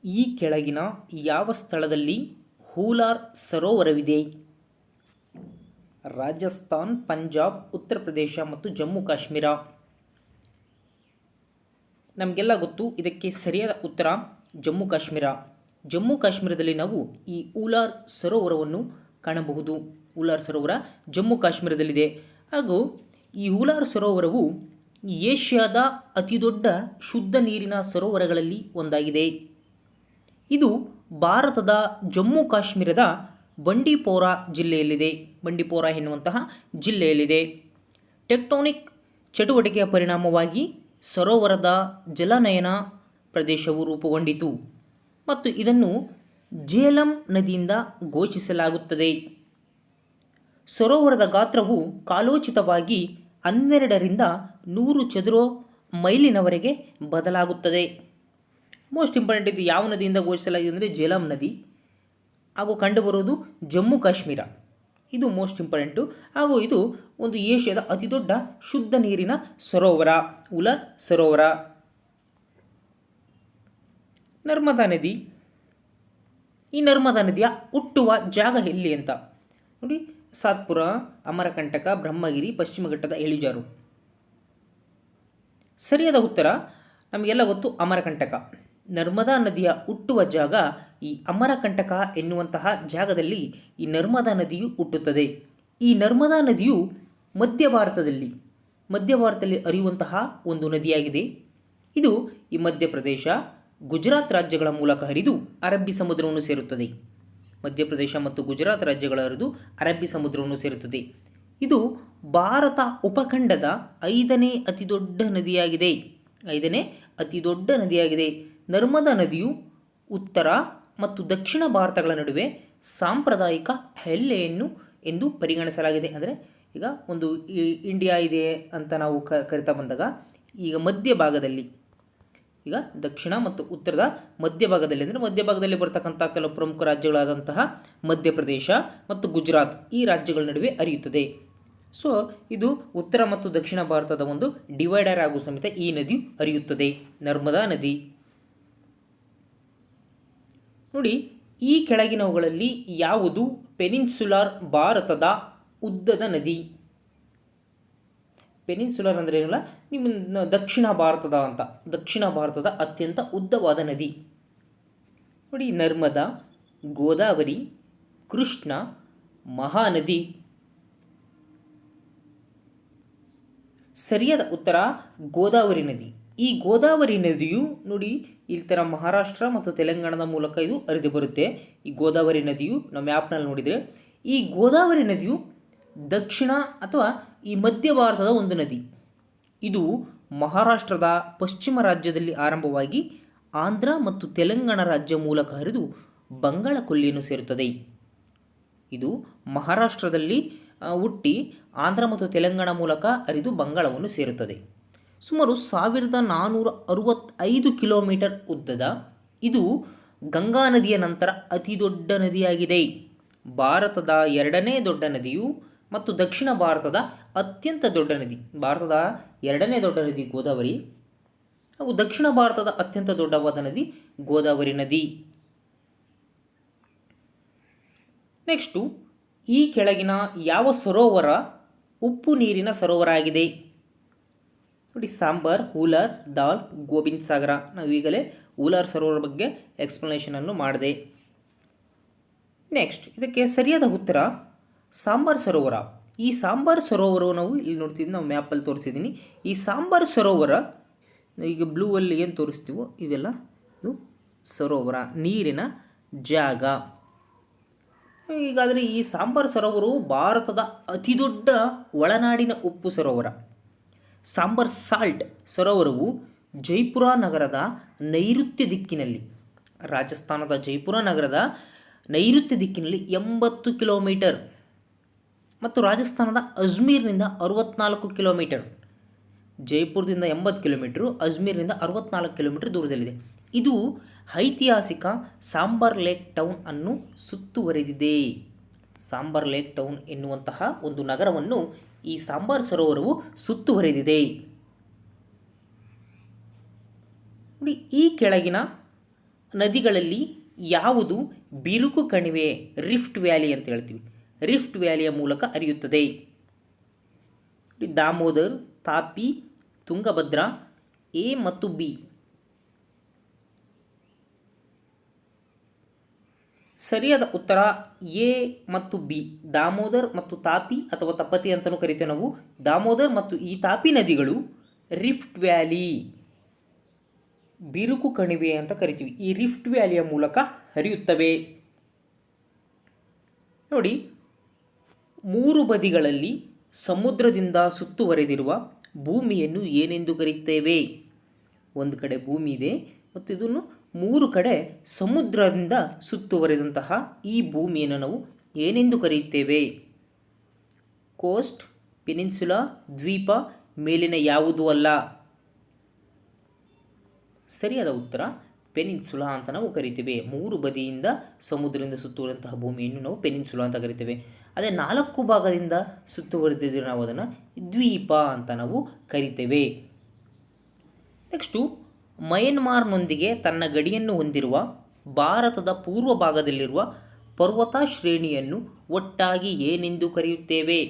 ಈ ಕೆಳಗಿನ ಯಾವ ಸ್ಥಳದಲ್ಲಿ ಹೂಲಾರ್ ಸರೋವರವಿದೆ? ರಾಜಸ್ಥಾನ್, ಪಂಜಾಬ್, ಉತ್ತರ ಪ್ರದೇಶ ಮತ್ತು ಜಮ್ಮು ಕಾಶ್ಮೀರ. ನಮಗೆಲ್ಲ ಗೊತ್ತು, ಇದಕ್ಕೆ ಸರಿಯಾದ ಉತ್ತರ ಜಮ್ಮು ಕಾಶ್ಮೀರ. ಜಮ್ಮು ಕಾಶ್ಮೀರದಲ್ಲಿ ನಾವು ಈ ಹೂಲಾರ್ ಸರೋವರವನ್ನು ಕಾಣಬಹುದು. ಹೂಲಾರ್ ಸರೋವರ ಜಮ್ಮು ಕಾಶ್ಮೀರದಲ್ಲಿದೆ. ಹಾಗೂ ಈ ಹೂಲಾರ್ ಸರೋವರವು ಏಷ್ಯಾದ ಅತಿದೊಡ್ಡ ಶುದ್ಧ ನೀರಿನ ಸರೋವರಗಳಲ್ಲಿ ಒಂದಾಗಿದೆ. ಇದು ಭಾರತದ ಜಮ್ಮು ಕಾಶ್ಮೀರದ ಬಂಡೀಪೋರ ಜಿಲ್ಲೆಯಲ್ಲಿದೆ. ಬಂಡೀಪೋರ ಎನ್ನುವಂತಹ ಜಿಲ್ಲೆಯಲ್ಲಿದೆ. ಟೆಕ್ಟೋನಿಕ್ ಚಟುವಟಿಕೆಯ ಪರಿಣಾಮವಾಗಿ ಸರೋವರದ ಜಲನಯನ ಪ್ರದೇಶವು ರೂಪುಗೊಂಡಿತು ಮತ್ತು ಇದನ್ನು ಜೇಲಂ ನದಿಯಿಂದ ಘೋಷಿಸಲಾಗುತ್ತದೆ. ಸರೋವರದ ಗಾತ್ರವು ಕಾಲೋಚಿತವಾಗಿ 12ರಿಂದ 100 ಚದುರ ಮೈಲಿನವರೆಗೆ ಬದಲಾಗುತ್ತದೆ. ಮೋಸ್ಟ್ ಇಂಪಾರ್ಟೆಂಟ್, ಇದು ಯಾವ ನದಿಯಿಂದ ಘೋಷಿಸಲಾಗಿದೆ ಅಂದರೆ ಜೇಲಂ ನದಿ, ಹಾಗೂ ಕಂಡುಬರುವುದು ಜಮ್ಮು ಕಾಶ್ಮೀರ. ಇದು ಮೋಸ್ಟ್ ಇಂಪಾರ್ಟೆಂಟು. ಹಾಗೂ ಇದು ಒಂದು ಏಷ್ಯಾದ ಅತಿದೊಡ್ಡ ಶುದ್ಧ ನೀರಿನ ಸರೋವರ, ಹೂಲಾರ್ ಸರೋವರ. ನರ್ಮದಾ ನದಿ. ಈ ನರ್ಮದಾ ನದಿಯ ಹುಟ್ಟುವ ಜಾಗ ಎಲ್ಲಿ ಅಂತ ನೋಡಿ. ಸಾತ್ಪುರ, ಅಮರಕಂಟಕ, ಬ್ರಹ್ಮಗಿರಿ, ಪಶ್ಚಿಮ ಘಟ್ಟದ ಇಳಿಜಾರು. ಸರಿಯಾದ ಉತ್ತರ ನಮಗೆಲ್ಲ ಗೊತ್ತು, ಅಮರಕಂಟಕ. ನರ್ಮದಾ ನದಿಯ ಹುಟ್ಟುವ ಜಾಗ ಈ ಅಮರಕಂಟಕ ಎನ್ನುವಂತಹ ಜಾಗದಲ್ಲಿ ಈ ನರ್ಮದಾ ನದಿಯು ಹುಟ್ಟುತ್ತದೆ. ಈ ನರ್ಮದಾ ನದಿಯು ಮಧ್ಯ ಭಾರತದಲ್ಲಿ ಹರಿಯುವಂತಹ ಒಂದು ನದಿಯಾಗಿದೆ. ಇದು ಈ ಮಧ್ಯಪ್ರದೇಶ, ಗುಜರಾತ್ ರಾಜ್ಯಗಳ ಮೂಲಕ ಹರಿದು ಅರಬ್ಬಿ ಸಮುದ್ರವನ್ನು ಸೇರುತ್ತದೆ. ಮಧ್ಯಪ್ರದೇಶ ಮತ್ತು ಗುಜರಾತ್ ರಾಜ್ಯಗಳ ಹರಿದು ಅರಬ್ಬಿ ಸಮುದ್ರವನ್ನು ಸೇರುತ್ತದೆ. ಇದು ಭಾರತ ಉಪಖಂಡದ 5ನೇ ಅತಿ ದೊಡ್ಡ ನದಿಯಾಗಿದೆ. ನರ್ಮದಾ ನದಿಯು ಉತ್ತರ ಮತ್ತು ದಕ್ಷಿಣ ಭಾರತಗಳ ನಡುವೆ ಸಾಂಪ್ರದಾಯಿಕ ಎಲ್ಲೆಯನ್ನು ಎಂದು ಪರಿಗಣಿಸಲಾಗಿದೆ. ಅಂದರೆ ಈಗ ಒಂದು ಇಂಡಿಯಾ ಇದೆ ಅಂತ ನಾವು ಕರಿತಾ ಬಂದಾಗ, ಈಗ ಮಧ್ಯಭಾಗದಲ್ಲಿ, ಈಗ ದಕ್ಷಿಣ ಮತ್ತು ಉತ್ತರದ ಮಧ್ಯಭಾಗದಲ್ಲಿ, ಅಂದರೆ ಮಧ್ಯಭಾಗದಲ್ಲಿ ಬರ್ತಕ್ಕಂಥ ಕೆಲವು ಪ್ರಮುಖ ರಾಜ್ಯಗಳಾದಂತಹ ಮಧ್ಯಪ್ರದೇಶ ಮತ್ತು ಗುಜರಾತ್, ಈ ರಾಜ್ಯಗಳ ನಡುವೆ ಹರಿಯುತ್ತದೆ. ಸೊ ಇದು ಉತ್ತರ ಮತ್ತು ದಕ್ಷಿಣ ಭಾರತದ ಒಂದು ಡಿವೈಡರ್ ಆಗುವ ಸಮೇತ ಈ ನದಿ ಹರಿಯುತ್ತದೆ, ನರ್ಮದಾ ನದಿ. ನೋಡಿ, ಈ ಕೆಳಗಿನವುಗಳಲ್ಲಿ ಯಾವುದು ಪೆನಿನ್ಸುಲಾರ್ ಭಾರತದ ಉದ್ದದ ನದಿ? ಪೆನಿನ್ಸುಲಾರ್ ಅಂದರೆ ಏನಿಲ್ಲ, ನಿಮ್ಮ ದಕ್ಷಿಣ ಭಾರತದ ಅತ್ಯಂತ ಉದ್ದವಾದ ನದಿ. ನೋಡಿ, ನರ್ಮದಾ, ಗೋದಾವರಿ, ಕೃಷ್ಣ, ಮಹಾನದಿ. ಸರಿಯಾದ ಉತ್ತರ ಗೋದಾವರಿ ನದಿ. ಈ ಗೋದಾವರಿ ನದಿಯು ನೋಡಿ, ಈ ಥರ ಮಹಾರಾಷ್ಟ್ರ ಮತ್ತು ತೆಲಂಗಾಣದ ಮೂಲಕ ಇದು ಹರಿದು ಬರುತ್ತೆ. ಈ ಗೋದಾವರಿ ನದಿಯು ನಮ್ಮ ಮ್ಯಾಪ್ನಲ್ಲಿ ನೋಡಿದರೆ, ಈ ಗೋದಾವರಿ ನದಿಯು ದಕ್ಷಿಣ ಅಥವಾ ಈ ಮಧ್ಯ ಭಾರತದ ಒಂದು ನದಿ. ಇದು ಮಹಾರಾಷ್ಟ್ರದ ಪಶ್ಚಿಮ ರಾಜ್ಯದಲ್ಲಿ ಆರಂಭವಾಗಿ ಆಂಧ್ರ ಮತ್ತು ತೆಲಂಗಾಣ ರಾಜ್ಯ ಮೂಲಕ ಹರಿದು ಬಂಗಾಳ ಕೊಲ್ಲಿಯನ್ನು ಸೇರುತ್ತದೆ. ಇದು ಮಹಾರಾಷ್ಟ್ರದಲ್ಲಿ ಹುಟ್ಟಿ ಆಂಧ್ರ ಮತ್ತು ತೆಲಂಗಾಣ ಮೂಲಕ ಹರಿದು ಬಂಗಾಳವನ್ನು ಸೇರುತ್ತದೆ. ಸುಮಾರು 1465 ಕಿಲೋಮೀಟರ್ ಉದ್ದದ ಇದು ಗಂಗಾ ನದಿಯ ನಂತರ ಅತಿ ದೊಡ್ಡ ನದಿಯಾಗಿದೆ. ಭಾರತದ 2ನೇ ದೊಡ್ಡ ನದಿಯು ಮತ್ತು ದಕ್ಷಿಣ ಭಾರತದ ಅತ್ಯಂತ ದೊಡ್ಡ ನದಿ. ಭಾರತದ 2ನೇ ದೊಡ್ಡ ನದಿ ಗೋದಾವರಿ, ಹಾಗೂ ದಕ್ಷಿಣ ಭಾರತದ ಅತ್ಯಂತ ದೊಡ್ಡವಾದ ನದಿ ಗೋದಾವರಿ ನದಿ. ನೆಕ್ಸ್ಟು, ಈ ಕೆಳಗಿನ ಯಾವ ಸರೋವರ ಉಪ್ಪು ನೀರಿನ ಸರೋವರ ಆಗಿದೆ? ನೋಡಿ, ಸಾಂಬಾರ್, ಹೂಲಾರ್, ದಾಲ್, ಗೋವಿಂದ್ ಸಾಗರ. ನಾವು ಈಗಲೇ ಹೂಲಾರ್ ಸರೋವರ ಬಗ್ಗೆ ಎಕ್ಸ್ಪ್ಲನೇಷನನ್ನು ಮಾಡಿದೆ. ನೆಕ್ಸ್ಟ್, ಇದಕ್ಕೆ ಸರಿಯಾದ ಉತ್ತರ ಸಾಂಬಾರ್ ಸರೋವರ. ಈ ಸಾಂಬಾರ್ ಸರೋವರವು ನಾವು ಇಲ್ಲಿ ನೋಡ್ತಿದ್ದೀವಿ, ನಾವು ಮ್ಯಾಪಲ್ಲಿ ತೋರಿಸಿದ್ದೀನಿ. ಈ ಸಾಂಬಾರ್ ಸರೋವರ ಈಗ ಬ್ಲೂ ಅಲ್ಲಿ ಏನು ತೋರಿಸ್ತೀವೋ ಇವೆಲ್ಲ ಇದು ಸರೋವರ, ನೀರಿನ ಜಾಗ. ಹೀಗಾದರೆ ಈ ಸಾಂಬಾರ್ ಸರೋವರವು ಭಾರತದ ಅತಿದೊಡ್ಡ ಒಳನಾಡಿನ ಉಪ್ಪು ಸರೋವರ. ಸಾಂಬಾರ್ ಸಾಲ್ಟ್ ಸರೋವರವು ಜೈಪುರ ನಗರದ ನೈಋತ್ಯ ದಿಕ್ಕಿನಲ್ಲಿ, ರಾಜಸ್ಥಾನದ ಜೈಪುರ ನಗರದ ನೈಋತ್ಯ ದಿಕ್ಕಿನಲ್ಲಿ 80 ಕಿಲೋಮೀಟರ್ ಮತ್ತು ರಾಜಸ್ಥಾನದ ಅಜ್ಮೀರ್ನಿಂದ 64 ಕಿಲೋಮೀಟರ್. ಜೈಪುರದಿಂದ 80 ಕಿಲೋಮೀಟರು, ಅಜ್ಮೀರ್ನಿಂದ 64 ಕಿಲೋಮೀಟರ್ ದೂರದಲ್ಲಿದೆ. ಇದು ಐತಿಹಾಸಿಕ ಸಾಂಬಾರ್ ಲೇಕ್ ಟೌನ್ ಅನ್ನು ಸುತ್ತುವರೆದಿದೆ. ಸಾಂಬಾರ್ ಲೇಕ್ ಟೌನ್ ಎನ್ನುವಂತಹ ಒಂದು ನಗರವನ್ನು ಈ ಸಾಂಬಾರ್ ಸರೋವರವು ಸುತ್ತುವರೆದಿದೆ. ನೋಡಿ, ಈ ಕೆಳಗಿನ ನದಿಗಳಲ್ಲಿ ಯಾವುದು ಬಿರುಕು ಕಣಿವೆ ರಿಫ್ಟ್ ವ್ಯಾಲಿ ಅಂತ ಹೇಳ್ತೀವಿ, ರಿಫ್ಟ್ ವ್ಯಾಲಿಯ ಮೂಲಕ ಹರಿಯುತ್ತದೆ? ದಾಮೋದರ್, ತಾಪಿ, ತುಂಗಭದ್ರಾ, ಎ ಮತ್ತು ಬಿ. ಸರಿಯಾದ ಉತ್ತರ ಎ ಮತ್ತು ಬಿ. ದಾಮೋದರ್ ಮತ್ತು ತಾಪಿ ಅಥವಾ ತಪತಿ ಅಂತಲೂ ಕರಿತೇವೆ ನಾವು. ದಾಮೋದರ್ ಮತ್ತು ಈ ತಾಪಿ ನದಿಗಳು ರಿಫ್ಟ್ ವ್ಯಾಲಿ, ಬಿರುಕು ಕಣಿವೆ ಅಂತ ಕರಿತೀವಿ, ಈ ರಿಫ್ಟ್ ವ್ಯಾಲಿಯ ಮೂಲಕ ಹರಿಯುತ್ತವೆ. ನೋಡಿ, ಮೂರು ಬದಿಗಳಲ್ಲಿ ಸಮುದ್ರದಿಂದ ಸುತ್ತುವರೆದಿರುವ ಭೂಮಿಯನ್ನು ಏನೆಂದು ಕರೆಯುತ್ತೇವೆ? ಒಂದು ಕಡೆ ಭೂಮಿ ಇದೆ ಮತ್ತು ಇದನ್ನು ಮೂರು ಕಡೆ ಸಮುದ್ರದಿಂದ ಸುತ್ತುವರೆದಂತಹ ಈ ಭೂಮಿಯನ್ನು ನಾವು ಏನೆಂದು ಕರೆಯುತ್ತೇವೆ? ಕೋಸ್ಟ್, ಪೆನಿನ್ಸುಲಾ, ದ್ವೀಪ, ಮೇಲಿನ ಯಾವುದೂ ಅಲ್ಲ. ಸರಿಯಾದ ಉತ್ತರ ಪೆನಿನ್ಸುಲಾ ಅಂತ ನಾವು ಕರಿತೇವೆ. ಮೂರು ಬದಿಯಿಂದ ಸಮುದ್ರದಿಂದ ಸುತ್ತುವರೆದಂತಹ ಭೂಮಿಯನ್ನು ನಾವು ಪೆನಿನ್ಸುಲಾ ಅಂತ ಕರಿತೇವೆ. ಅದೇ 4 ಭಾಗದಿಂದ ಸುತ್ತುವರೆದಿದ್ದರೆ ನಾವು ಅದನ್ನು ದ್ವೀಪ ಅಂತ ನಾವು ಕರಿತೇವೆ. ನೆಕ್ಸ್ಟು, ಮಯನ್ಮಾರ್ನೊಂದಿಗೆ ತನ್ನ ಗಡಿಯನ್ನು ಹೊಂದಿರುವ ಭಾರತದ ಪೂರ್ವ ಭಾಗದಲ್ಲಿರುವ ಪರ್ವತ ಶ್ರೇಣಿಯನ್ನು ಒಟ್ಟಾಗಿ ಏನೆಂದು ಕರೆಯುತ್ತೇವೆ?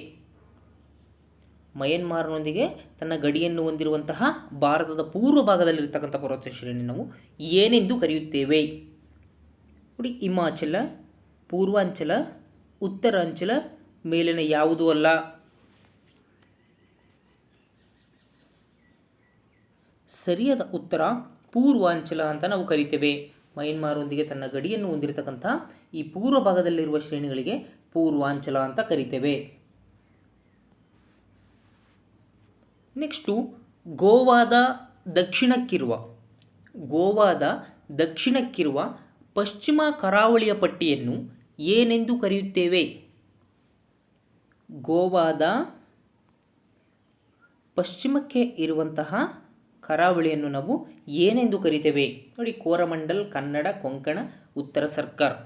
ಮಯನ್ಮಾರ್ನೊಂದಿಗೆ ತನ್ನ ಗಡಿಯನ್ನು ಹೊಂದಿರುವಂತಹ ಭಾರತದ ಪೂರ್ವ ಭಾಗದಲ್ಲಿರ್ತಕ್ಕಂಥ ಪರ್ವತ ಶ್ರೇಣಿ ನಾವು ಏನೆಂದು ಕರೆಯುತ್ತೇವೆ? ನೋಡಿ, ಹಿಮಾಚಲ, ಪೂರ್ವಾಂಚಲ, ಉತ್ತರಾಂಚಲ, ಮೇಲಿನ ಯಾವುದೂ ಅಲ್ಲ. ಸರಿಯಾದ ಉತ್ತರ ಪೂರ್ವಾಂಚಲ ಅಂತ ನಾವು ಕರಿತೇವೆ. ಮಯನ್ಮಾರ್ನೊಂದಿಗೆ ತನ್ನ ಗಡಿಯನ್ನು ಹೊಂದಿರತಕ್ಕಂಥ ಈ ಪೂರ್ವ ಭಾಗದಲ್ಲಿರುವ ಶ್ರೇಣಿಗಳಿಗೆ ಪೂರ್ವಾಂಚಲ ಅಂತ ಕರಿತೇವೆ. ನೆಕ್ಸ್ಟು, ಗೋವಾದ ದಕ್ಷಿಣಕ್ಕಿರುವ ಪಶ್ಚಿಮ ಕರಾವಳಿಯ ಪಟ್ಟಿಯನ್ನು ಏನೆಂದು ಕರೆಯುತ್ತೇವೆ? ಗೋವಾದ ಪಶ್ಚಿಮಕ್ಕೆ ಇರುವಂತಹ ಕರಾವಳಿಯನ್ನು ನಾವು ಏನೆಂದು ಕರಿತೇವೆ? ನೋಡಿ, ಕೋರಮಂಡಲ್, ಕನ್ನಡ, ಕೊಂಕಣ, ಉತ್ತರ ಸರ್ಕಾರ್.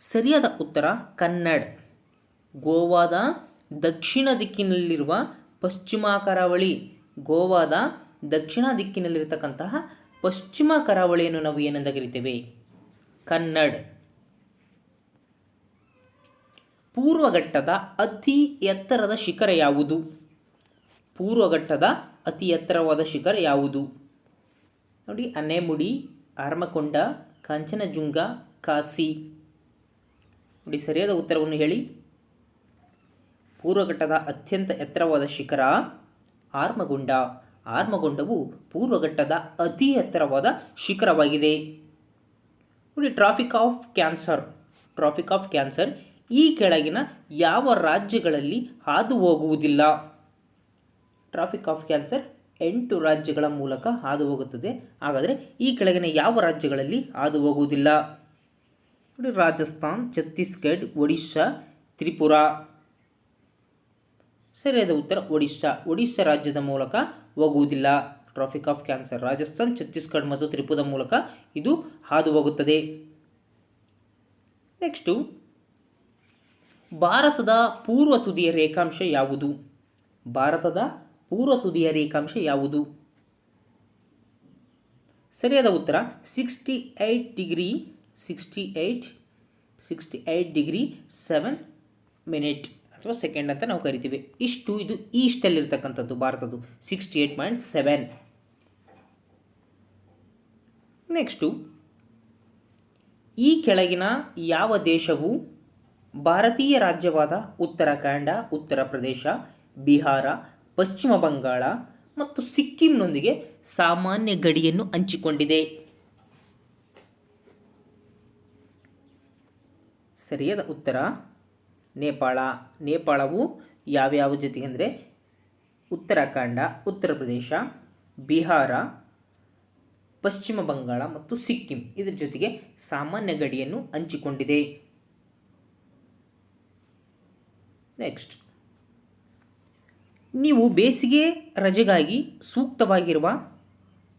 ಸರಿಯಾದ ಉತ್ತರ ಕನ್ನಡ್. ಗೋವಾದ ದಕ್ಷಿಣ ದಿಕ್ಕಿನಲ್ಲಿರುವ ಪಶ್ಚಿಮ ಕರಾವಳಿ, ಗೋವಾದ ದಕ್ಷಿಣ ದಿಕ್ಕಿನಲ್ಲಿರತಕ್ಕಂತಹ ಪಶ್ಚಿಮ ಕರಾವಳಿಯನ್ನು ನಾವು ಏನೆಂದು ಕರಿತೇವೆ? ಕನ್ನಡ್. ಪೂರ್ವಘಟ್ಟದ ಅತಿ ಎತ್ತರದ ಶಿಖರ ಯಾವುದು? ಪೂರ್ವಘಟ್ಟದ ಅತಿ ಎತ್ತರವಾದ ಶಿಖರ ಯಾವುದು? ನೋಡಿ, ಅನೆಮುಡಿ, ಆರ್ಮಕೊಂಡ, ಕಾಂಚನಜುಂಗ, ಕಾಸಿ. ನೋಡಿ, ಸರಿಯಾದ ಉತ್ತರವನ್ನು ಹೇಳಿ. ಪೂರ್ವಘಟ್ಟದ ಅತ್ಯಂತ ಎತ್ತರವಾದ ಶಿಖರ ಆರ್ಮಗೊಂಡ. ಆರ್ಮಗೊಂಡವು ಪೂರ್ವಘಟ್ಟದ ಅತಿ ಎತ್ತರವಾದ ಶಿಖರವಾಗಿದೆ. ನೋಡಿ, ಟ್ರಾಫಿಕ್ ಆಫ್ ಕ್ಯಾನ್ಸರ್ ಈ ಕೆಳಗಿನ ಯಾವ ರಾಜ್ಯಗಳಲ್ಲಿ ಹಾದು ಹೋಗುವುದಿಲ್ಲ? ಟ್ರಾಫಿಕ್ ಆಫ್ ಕ್ಯಾನ್ಸರ್ 8 ರಾಜ್ಯಗಳ ಮೂಲಕ ಹಾದು ಹೋಗುತ್ತದೆ. ಹಾಗಾದರೆ ಈ ಕೆಳಗಿನ ಯಾವ ರಾಜ್ಯಗಳಲ್ಲಿ ಹಾದು ಹೋಗುವುದಿಲ್ಲ? ನೋಡಿ, ರಾಜಸ್ಥಾನ್, ಛತ್ತೀಸ್ಗಢ, ಒಡಿಶಾ, ತ್ರಿಪುರಾ. ಸರಿಯಾದ ಉತ್ತರ ಒಡಿಶಾ ರಾಜ್ಯದ ಮೂಲಕ ಹೋಗುವುದಿಲ್ಲ. Traffic of cancer Rajasthan, Chhattisgarh ಮತ್ತು ತ್ರಿಪುರದ ಮೂಲಕ ಇದು ಹಾದು ಹೋಗುತ್ತದೆ. ನೆಕ್ಸ್ಟು, ಭಾರತದ ಪೂರ್ವ ತುದಿಯ ರೇಖಾಂಶ ಯಾವುದು? ಭಾರತದ ಪೂರ್ವ ತುದಿಯ ರೇಖಾಂಶ ಯಾವುದು? ಸರಿಯಾದ ಉತ್ತರ 68 ಡಿಗ್ರಿ 7 ಮಿನಿಟ್ ಅಥವಾ ಸೆಕೆಂಡ್ ಅಂತ ನಾವು ಕರಿತೀವಿ. ಇದು ಈಸ್ಟಲ್ಲಿರ್ತಕ್ಕಂಥದ್ದು ಭಾರತದ್ದು 68.7. ನೆಕ್ಸ್ಟು, ಈ ಕೆಳಗಿನ ಯಾವ ದೇಶವು ಭಾರತೀಯ ರಾಜ್ಯವಾದ ಉತ್ತರಾಖಂಡ, ಉತ್ತರ ಪ್ರದೇಶ, ಬಿಹಾರ, ಪಶ್ಚಿಮ ಬಂಗಾಳ ಮತ್ತು ಸಿಕ್ಕಿಂನೊಂದಿಗೆ ಸಾಮಾನ್ಯ ಗಡಿಯನ್ನು ಹಂಚಿಕೊಂಡಿದೆ? ಸರಿಯಾದ ಉತ್ತರ ನೇಪಾಳ. ನೇಪಾಳವು ಯಾವ್ಯಾವ ಜೊತೆಗೆ ಅಂದರೆ ಉತ್ತರಾಖಂಡ, ಉತ್ತರ ಪ್ರದೇಶ, ಬಿಹಾರ, ಪಶ್ಚಿಮ ಬಂಗಾಳ ಮತ್ತು ಸಿಕ್ಕಿಂ ಇದರ ಜೊತೆಗೆ ಸಾಮಾನ್ಯ ಗಡಿಯನ್ನು ಹಂಚಿಕೊಂಡಿದೆ. ನೆಕ್ಸ್ಟ್, ನೀವು ಬೇಸಿಗೆ ರಜೆಗಾಗಿ ಸೂಕ್ತವಾಗಿರುವ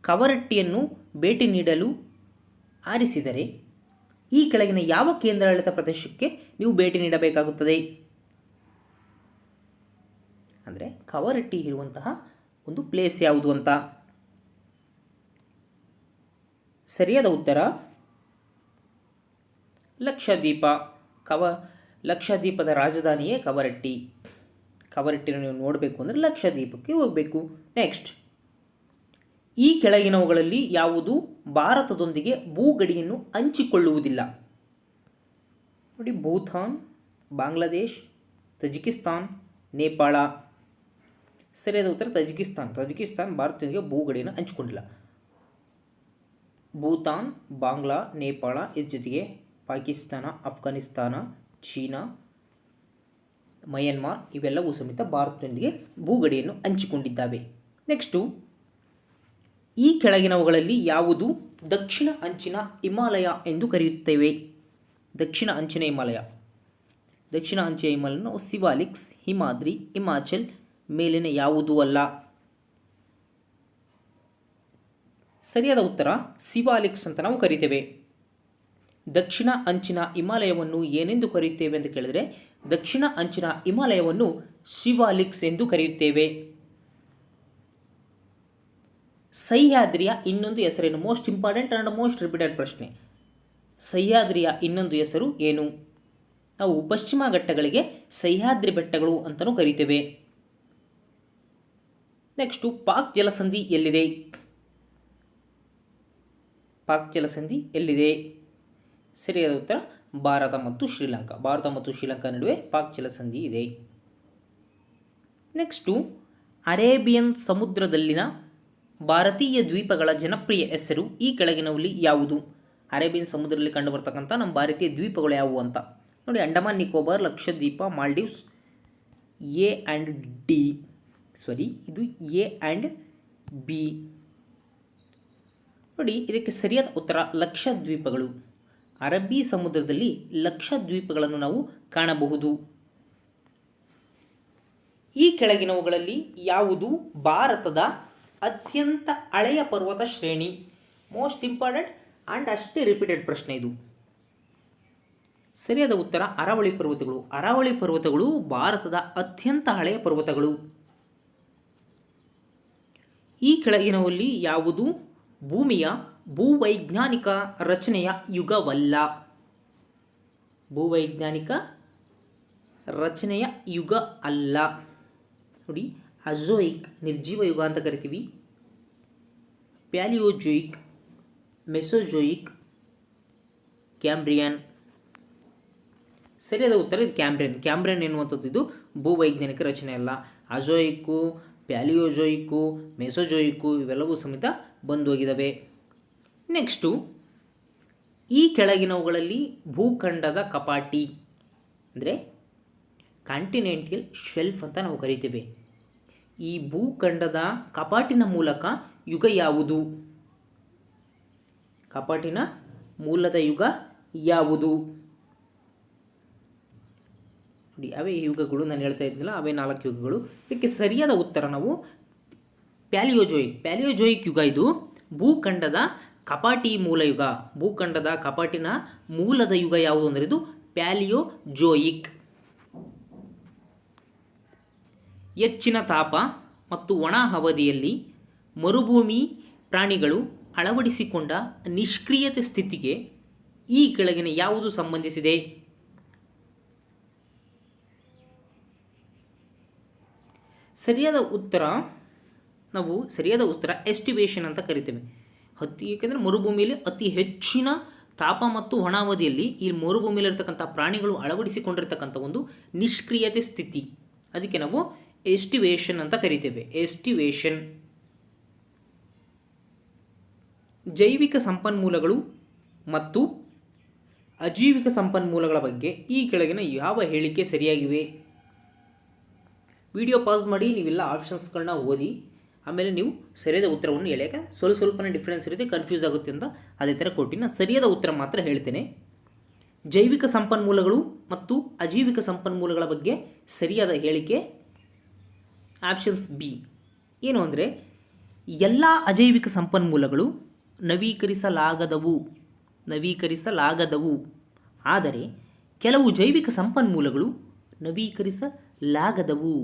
ಕವರಟ್ಟಿಯನ್ನು ಭೇಟಿ ನೀಡಲು ಆರಿಸಿದರೆ ಈ ಕೆಳಗಿನ ಯಾವ ಕೇಂದ್ರಾಡಳಿತ ಪ್ರದೇಶಕ್ಕೆ ನೀವು ಭೇಟಿ ನೀಡಬೇಕಾಗುತ್ತದೆ? ಅಂದರೆ ಕವರಟ್ಟಿ ಇರುವಂತಹ ಒಂದು ಪ್ಲೇಸ್ ಯಾವುದು ಅಂತ. ಸರಿಯಾದ ಉತ್ತರ ಲಕ್ಷದ್ವೀಪ. ಲಕ್ಷದ್ವೀಪದ ರಾಜಧಾನಿಯೇ ಕವರಟ್ಟಿ. ಕವರಟ್ಟಿನ ನೀವು ನೋಡಬೇಕು ಅಂದರೆ ಲಕ್ಷದ್ವೀಪಕ್ಕೆ ಹೋಗಬೇಕು. ನೆಕ್ಸ್ಟ್, ಈ ಕೆಳಗಿನವುಗಳಲ್ಲಿ ಯಾವುದು ಭಾರತದೊಂದಿಗೆ ಭೂಗಡಿಯನ್ನು ಹಂಚಿಕೊಳ್ಳುವುದಿಲ್ಲ? ನೋಡಿ, ಭೂತಾನ್, ಬಾಂಗ್ಲಾದೇಶ್, ತಜಿಕಿಸ್ತಾನ್, ನೇಪಾಳ. ಸರಿಯಾದ ಉತ್ತರ ತಜಿಕಿಸ್ತಾನ್ ಭಾರತದೊಂದಿಗೆ ಭೂಗಡಿಯನ್ನು ಹಂಚಿಕೊಂಡಿಲ್ಲ. ಭೂತಾನ್, ಬಾಂಗ್ಲಾ, ನೇಪಾಳ, ಇದ್ರ ಜೊತೆಗೆ ಪಾಕಿಸ್ತಾನ, ಅಫ್ಘಾನಿಸ್ತಾನ, ಚೀನಾ, ಮಯನ್ಮಾರ್ ಇವೆಲ್ಲವೂ ಸಮೇತ ಭಾರತದೊಂದಿಗೆ ಭೂಗಡಿಯನ್ನು ಹಂಚಿಕೊಂಡಿದ್ದಾವೆ. ನೆಕ್ಸ್ಟು, ಈ ಕೆಳಗಿನವುಗಳಲ್ಲಿ ಯಾವುದು ದಕ್ಷಿಣ ಅಂಚಿನ ಹಿಮಾಲಯ ಎಂದು ಕರೆಯುತ್ತೇವೆ? ದಕ್ಷಿಣ ಅಂಚಿನ ಹಿಮಾಲಯ. ದಕ್ಷಿಣ ಅಂಚಿನ ಹಿಮಾಲಯ ನಾವು ಸಿವಾಲಿಕ್ಸ್, ಹಿಮಾದ್ರಿ, ಹಿಮಾಚಲ್, ಮೇಲಿನ ಯಾವುದೂ ಅಲ್ಲ. ಸರಿಯಾದ ಉತ್ತರ ಸಿವಾಲಿಕ್ಸ್ ಅಂತ ನಾವು ಕರಿತೇವೆ. ದಕ್ಷಿಣ ಅಂಚಿನ ಹಿಮಾಲಯವನ್ನು ಏನೆಂದು ಕರೆಯುತ್ತೇವೆ ಅಂತ ಕೇಳಿದರೆ, ದಕ್ಷಿಣ ಅಂಚಿನ ಹಿಮಾಲಯವನ್ನು ಶಿವಾಲಿಕ್ಸ್ ಎಂದು ಕರೆಯುತ್ತೇವೆ. ಸಹ್ಯಾದ್ರಿಯ ಇನ್ನೊಂದು ಹೆಸರೇನು? Most important and most repeated ಪ್ರಶ್ನೆ. ಸಹ್ಯಾದ್ರಿಯ ಇನ್ನೊಂದು ಹೆಸರು ಏನು? ನಾವು ಪಶ್ಚಿಮ ಘಟ್ಟಗಳಿಗೆ ಸಹ್ಯಾದ್ರಿ ಬೆಟ್ಟಗಳು ಅಂತಲೂ ಕರಿತೇವೆ. ನೆಕ್ಸ್ಟು, ಪಾಕ್ ಜಲಸಂಧಿ ಎಲ್ಲಿದೆ? ಪಾಕ್ ಜಲಸಂಧಿ ಎಲ್ಲಿದೆ? ಸರಿಯಾದ ಉತ್ತರ ಭಾರತ ಮತ್ತು ಶ್ರೀಲಂಕಾ ನಡುವೆ ಪಾಕ್ ಜಲಸಂಧಿ ಇದೆ. ನೆಕ್ಸ್ಟು, ಅರೇಬಿಯನ್ ಸಮುದ್ರದಲ್ಲಿನ ಭಾರತೀಯ ದ್ವೀಪಗಳ ಜನಪ್ರಿಯ ಹೆಸರು ಈ ಕೆಳಗಿನವಲ್ಲಿ ಯಾವುದು? ಅರೇಬಿಯನ್ ಸಮುದ್ರದಲ್ಲಿ ಕಂಡುಬರ್ತಕ್ಕಂಥ ನಮ್ಮ ಭಾರತೀಯ ದ್ವೀಪಗಳು ಯಾವುವು ಅಂತ ನೋಡಿ. Andaman Nicobar, Lakshadweep, Maldives. A and D, ಇದು ಎ ಆ್ಯಂಡ್ ಬಿ. ನೋಡಿ, ಇದಕ್ಕೆ ಸರಿಯಾದ ಉತ್ತರ ಲಕ್ಷದ್ವೀಪಗಳು. ಅರಬ್ಬಿ ಸಮುದ್ರದಲ್ಲಿ ಲಕ್ಷದ್ವೀಪಗಳನ್ನು ನಾವು ಕಾಣಬಹುದು. ಈ ಕೆಳಗಿನವುಗಳಲ್ಲಿ ಯಾವುದು ಭಾರತದ ಅತ್ಯಂತ ಹಳೆಯ ಪರ್ವತ ಶ್ರೇಣಿ? ಮೋಸ್ಟ್ ಇಂಪಾರ್ಟೆಂಟ್ ಆ್ಯಂಡ್ ಅಷ್ಟೇ ರಿಪೀಟೆಡ್ ಪ್ರಶ್ನೆ ಇದು. ಸರಿಯಾದ ಉತ್ತರ ಅರಾವಳಿ ಪರ್ವತಗಳು. ಅರಾವಳಿ ಪರ್ವತಗಳು ಭಾರತದ ಅತ್ಯಂತ ಹಳೆಯ ಪರ್ವತಗಳು. ಈ ಕೆಳಗಿನವಲ್ಲಿ ಯಾವುದು ಭೂಮಿಯ ಭೂವೈಜ್ಞಾನಿಕ ರಚನೆಯ ಯುಗವಲ್ಲ? ಭೂವೈಜ್ಞಾನಿಕ ರಚನೆಯ ಯುಗ ಅಲ್ಲ. ನೋಡಿ, ಅಜೋಯಿಕ್ ನಿರ್ಜೀವ ಯುಗ ಅಂತ ಕರಿತೀವಿ, ಪ್ಯಾಲಿಯೋಜೋಯಿಕ್, ಮೆಸೋಜೋಯಿಕ್, ಕ್ಯಾಂಬ್ರಿಯನ್. ಸರಿಯಾದ ಉತ್ತರ ಇದು ಕ್ಯಾಂಬ್ರಿಯನ್ ಎನ್ನುವಂಥದ್ದು ಇದು ಭೂವೈಜ್ಞಾನಿಕ ರಚನೆ ಅಲ್ಲ. ಅಜೋಯಿಕ್ಕು, ಪ್ಯಾಲಿಯೋಜೋಯಿಕ್ಕು, ಮೆಸೋಜೋಯಿಕ್ಕು ಇವೆಲ್ಲವೂ ಸಮೇತ ಬಂದು ಹೋಗಿದ್ದಾವೆ. ನೆಕ್ಸ್ಟು, ಈ ಕೆಳಗಿನವುಗಳಲ್ಲಿ ಭೂಖಂಡದ ಕಪಾಟಿ ಅಂದರೆ ಕಾಂಟಿನೆಂಟಲ್ ಶೆಲ್ಫ್ ಅಂತ ನಾವು ಕರಿತೇವೆ. ಈ ಭೂಖಂಡದ ಕಪಾಟಿನ ಮೂಲಕ ಯುಗ ಯಾವುದು? ಕಪಾಟಿನ ಮೂಲದ ಯುಗ ಯಾವುದು? ನೋಡಿ, ಅವೇ ಯುಗಗಳು ನಾನು ಹೇಳ್ತಾ ಇದ್ದಿಲ್ಲ, ಅವೇ 4 ಯುಗಗಳು. ಇದಕ್ಕೆ ಸರಿಯಾದ ಉತ್ತರ ನಾವು ಪ್ಯಾಲಿಯೋಜೋಯಿಕ್ ಯುಗ. ಇದು ಭೂಖಂಡದ ಕಪಾಟಿ ಮೂಲ ಯುಗ. ಭೂಖಂಡದ ಕಪಾಟಿನ ಮೂಲದ ಯುಗ ಯಾವುದು ಅಂದರೆ ಇದು ಪ್ಯಾಲಿಯೋಜೋಯಿಕ್. ಹೆಚ್ಚಿನ ತಾಪ ಮತ್ತು ಒಣ ಅವಧಿಯಲ್ಲಿ ಮರುಭೂಮಿ ಪ್ರಾಣಿಗಳು ಅಳವಡಿಸಿಕೊಂಡ ನಿಷ್ಕ್ರಿಯತೆ ಸ್ಥಿತಿಗೆ ಈ ಕೆಳಗಿನ ಯಾವುದು ಸಂಬಂಧಿಸಿದೆ? ಸರಿಯಾದ ಉತ್ತರ ಎಸ್ಟಿವೇಷನ್ ಅಂತ ಕರಿತೇವೆ. ಏಕೆಂದರೆ ಮರುಭೂಮಿಯಲ್ಲಿ ಅತಿ ಹೆಚ್ಚಿನ ತಾಪ ಮತ್ತು ಒಣಾವಧಿಯಲ್ಲಿ ಈ ಮರುಭೂಮಿಯಲ್ಲಿರ್ತಕ್ಕಂಥ ಪ್ರಾಣಿಗಳು ಅಳವಡಿಸಿಕೊಂಡಿರ್ತಕ್ಕಂಥ ಒಂದು ನಿಷ್ಕ್ರಿಯತೆ ಸ್ಥಿತಿ, ಅದಕ್ಕೆ ನಾವು ಎಸ್ಟಿವೇಷನ್ ಅಂತ ಕರಿತೇವೆ. ಎಸ್ಟಿವೇಷನ್. ಜೈವಿಕ ಸಂಪನ್ಮೂಲಗಳು ಮತ್ತು ಅಜೈವಿಕ ಸಂಪನ್ಮೂಲಗಳ ಬಗ್ಗೆ ಈ ಕೆಳಗಿನ ಯಾವ ಹೇಳಿಕೆ ಸರಿಯಾಗಿವೆ? ವಿಡಿಯೋ ಪಾಸ್ ಮಾಡಿ ನೀವೆಲ್ಲ ಆಪ್ಷನ್ಸ್ಗಳನ್ನ ಓದಿ ಆಮೇಲೆ ನೀವು ಸರಿಯಾದ ಉತ್ತರವನ್ನು ಹೇಳಿ. ಯಾಕೆ ಸ್ವಲ್ಪನೇ ಡಿಫ್ರೆನ್ಸ್ ಇರುತ್ತೆ, ಕನ್ಫ್ಯೂಸ್ ಆಗುತ್ತೆ ಅಂತ ಅದೇ ಥರ ಕೊಟ್ಟಿನ ಸರಿಯಾದ ಉತ್ತರ ಮಾತ್ರ ಹೇಳ್ತೇನೆ. ಜೈವಿಕ ಸಂಪನ್ಮೂಲಗಳು ಮತ್ತು ಅಜೈವಿಕ ಸಂಪನ್ಮೂಲಗಳ ಬಗ್ಗೆ ಸರಿಯಾದ ಹೇಳಿಕೆ ಆಪ್ಷನ್ಸ್ ಬಿ. ಏನು ಅಂದರೆ, ಎಲ್ಲ ಅಜೈವಿಕ ಸಂಪನ್ಮೂಲಗಳು ನವೀಕರಿಸಲಾಗದವು, ಆದರೆ ಕೆಲವು ಜೈವಿಕ ಸಂಪನ್ಮೂಲಗಳು ನವೀಕರಿಸಲಾಗದವು.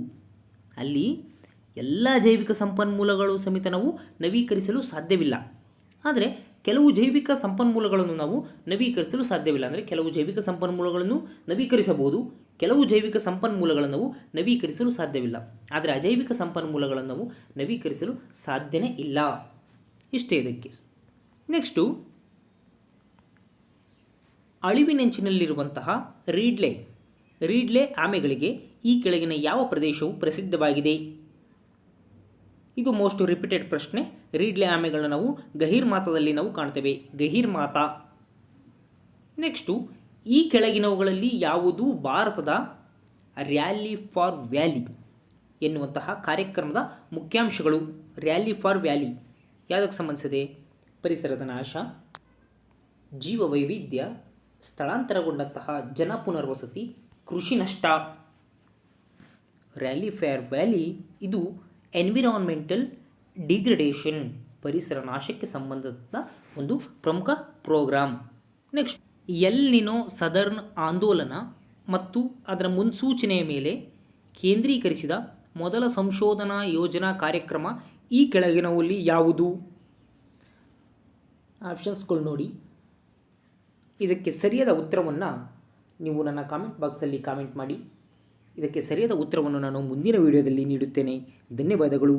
ಅಲ್ಲಿ ಎಲ್ಲ ಜೈವಿಕ ಸಂಪನ್ಮೂಲಗಳು ಸಮೇತ ನಾವು ನವೀಕರಿಸಲು ಸಾಧ್ಯವಿಲ್ಲ, ಆದರೆ ಕೆಲವು ಜೈವಿಕ ಸಂಪನ್ಮೂಲಗಳನ್ನು ನಾವು ನವೀಕರಿಸಲು ಸಾಧ್ಯವಿಲ್ಲ. ಅಂದರೆ ಕೆಲವು ಜೈವಿಕ ಸಂಪನ್ಮೂಲಗಳನ್ನು ನವೀಕರಿಸಬಹುದು, ಕೆಲವು ಜೈವಿಕ ಸಂಪನ್ಮೂಲಗಳನ್ನು ನಾವು ನವೀಕರಿಸಲು ಸಾಧ್ಯವಿಲ್ಲ. ಆದರೆ ಅಜೈವಿಕ ಸಂಪನ್ಮೂಲಗಳನ್ನು ನಾವು ನವೀಕರಿಸಲು ಸಾಧ್ಯನೇ ಇಲ್ಲ. ಇಷ್ಟೇ ಇದಕ್ಕೆ. ನೆಕ್ಸ್ಟು, ಅಳಿವಿನಂಚಿನಲ್ಲಿರುವಂತಹ ರೀಡ್ಲೆ ಆಮೆಗಳಿಗೆ ಈ ಕೆಳಗಿನ ಯಾವ ಪ್ರದೇಶವು ಪ್ರಸಿದ್ಧವಾಗಿದೆ? ಇದು ಮೋಸ್ಟ್ ರಿಪೀಟೆಡ್ ಪ್ರಶ್ನೆ. ರೀಡ್ಲೆ ಆಮೆಗಳನ್ನ ನಾವು ಗಹೀರ್ಮಾತಾದಲ್ಲಿ ನಾವು ಕಾಣ್ತೇವೆ, ಗಹೀರ್ಮಾತಾ. ನೆಕ್ಸ್ಟು, ಈ ಕೆಳಗಿನವುಗಳಲ್ಲಿ ಯಾವುದು ಭಾರತದ ರ್ಯಾಲಿ ಫಾರ್ ವ್ಯಾಲಿ ಎನ್ನುವಂತಹ ಕಾರ್ಯಕ್ರಮದ ಮುಖ್ಯಾಂಶಗಳು? ರ್ಯಾಲಿ ಫಾರ್ ವ್ಯಾಲಿ ಯಾವುದಕ್ಕೆ ಸಂಬಂಧಿಸಿದೆ? ಪರಿಸರದ ನಾಶ, ಜೀವ ವೈವಿಧ್ಯ, ಸ್ಥಳಾಂತರಗೊಂಡಂತಹ ಜನ ಪುನರ್ವಸತಿ, ಕೃಷಿ ನಷ್ಟ. ರ್ಯಾಲಿ ಫಾರ್ ವ್ಯಾಲಿ ಇದು ಎನ್ವಿರಾನ್ಮೆಂಟಲ್ ಡಿಗ್ರೇಡೇಷನ್, ಪರಿಸರ ನಾಶಕ್ಕೆ ಸಂಬಂಧಿಸಿದ ಒಂದು ಪ್ರಮುಖ ಪ್ರೋಗ್ರಾಮ್. ನೆಕ್ಸ್ಟ್, ಎಲ್ ನಿನೋ ಸದರ್ನ್ ಆಂದೋಲನ ಮತ್ತು ಅದರ ಮುನ್ಸೂಚನೆಯ ಮೇಲೆ ಕೇಂದ್ರೀಕರಿಸಿದ ಮೊದಲ ಸಂಶೋಧನಾ ಯೋಜನಾ ಕಾರ್ಯಕ್ರಮ ಈ ಕೆಳಗಿನವಲ್ಲಿ ಯಾವುದು? ಆಪ್ಷನ್ಸ್ಗಳು ನೋಡಿ. ಇದಕ್ಕೆ ಸರಿಯಾದ ಉತ್ತರವನ್ನು ನೀವು ನನ್ನ ಕಾಮೆಂಟ್ ಬಾಕ್ಸಲ್ಲಿ ಕಾಮೆಂಟ್ ಮಾಡಿ. ಇದಕ್ಕೆ ಸರಿಯಾದ ಉತ್ತರವನ್ನು ನಾನು ಮುಂದಿನ ವಿಡಿಯೋದಲ್ಲಿ ನೀಡುತ್ತೇನೆ. ಧನ್ಯವಾದಗಳು.